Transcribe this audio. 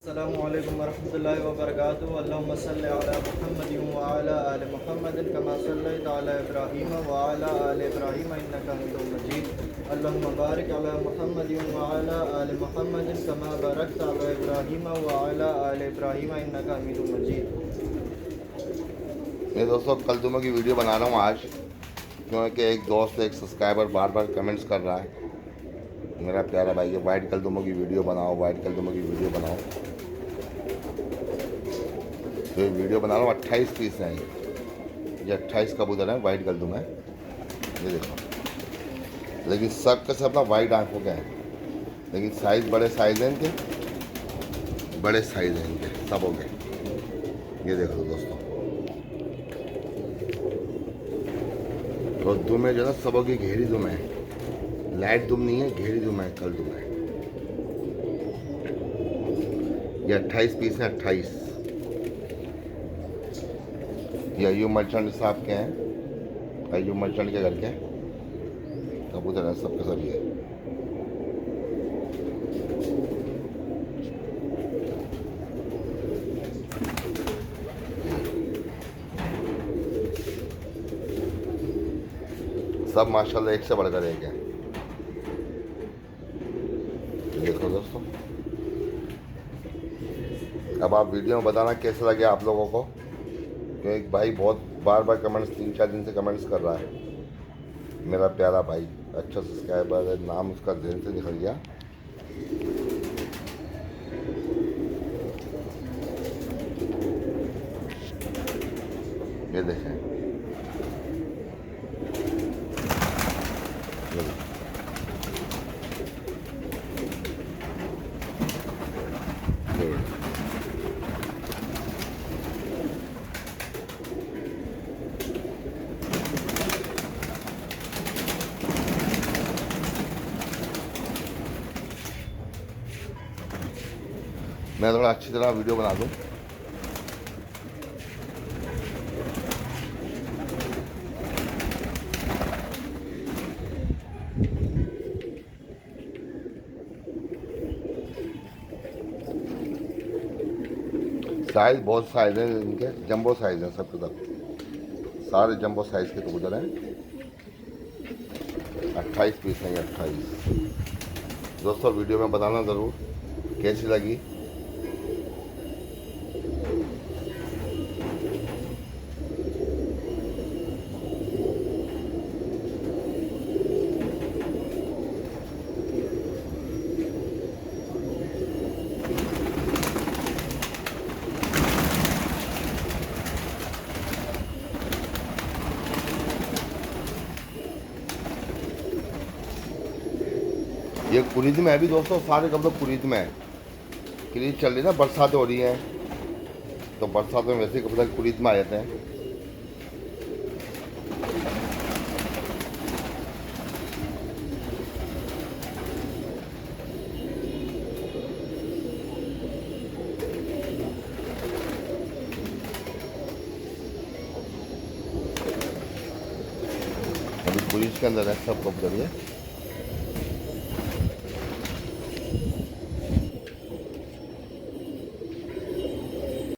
अस्सलामुअलैकुम वरहमतुल्लाहि वबरकातुहू। अल्लाहुम्मा सल्लि अला मुहम्मदिन व अला आलि मुहम्मदिन कमा सल्लैता अला इब्राहीम व अला आलि इब्राहीम इन्नका हमीदुम मजीद। अल्लाहुम्मा बारिक अला मुहम्मदिन व अला आलि मुहम्मदिन कमा बारकता अला इब्राहीम व अला आलि इब्राहीम इन्नका हमीदुम मजीद। मेरे दोस्तों, कल जुम्मे की वीडियो बना रहा हूँ आज, क्योंकि एक दोस्त एक सब्सक्राइबर बार बार कमेंट्स कर रहा है, मेरा प्यारा भाई, ये वाइट कलदुमों की वीडियो बनाओ, वाइट कलदुमों की वीडियो बनाओ। तो ये वीडियो बना रहा हूँ, 28 पीस हैं ये 28 कबूतर हैं, वाइट कलदुम है, ये देखो। लेकिन सब के सब अपना वाइट आंखों के हैं, लेकिन साइज़ बड़े साइज़ हैं इनके, बड़े साइज़ हैं इनके सब हो गए। ये देखो दोस्तों, तो दुम है जो ना सबों की घेरी दुम है, लाइट दुम नहीं है, घेरी दुम है, कल दुम है। ये 28 पीस हैं, 28। ये अयूब मर्चेंट साहब के हैं, अयूब मर्चेंट के घर के कबूतर हैं, सब के सब ये। सब माशाल्लाह एक से बढ़कर एक है। देखो दोस्तों, अब आप वीडियो में बताना कैसे लगे आप लोगों को, क्योंकि एक भाई बहुत बार बार कमेंट्स 3-4 दिन से कमेंट्स कर रहा है, मेरा प्यारा भाई, अच्छा सब्सक्राइबर है, नाम उसका ध्यान से निकल गया। ये देखें, ये देखें। मैं थोड़ा अच्छी तरह वीडियो बना दूं। साइज़ बहुत साइज़ है इनके, जंबो साइज़ हैं सब के सब, सारे जंबो साइज़ के कबूतर हैं। 28 पीस हैं ये, 28। दोस्तों वीडियो में बताना ज़रूर कैसी लगी। ये कुरीद में है भी दोस्तों, सारे कपड़े कुरीद में है। क्रीज चल रही ना, बरसात हो रही है, तो बरसात में वैसे कपड़े कुरीद में आ जाते हैं। अभी कुरीज के अंदर है सब कपड़े ये।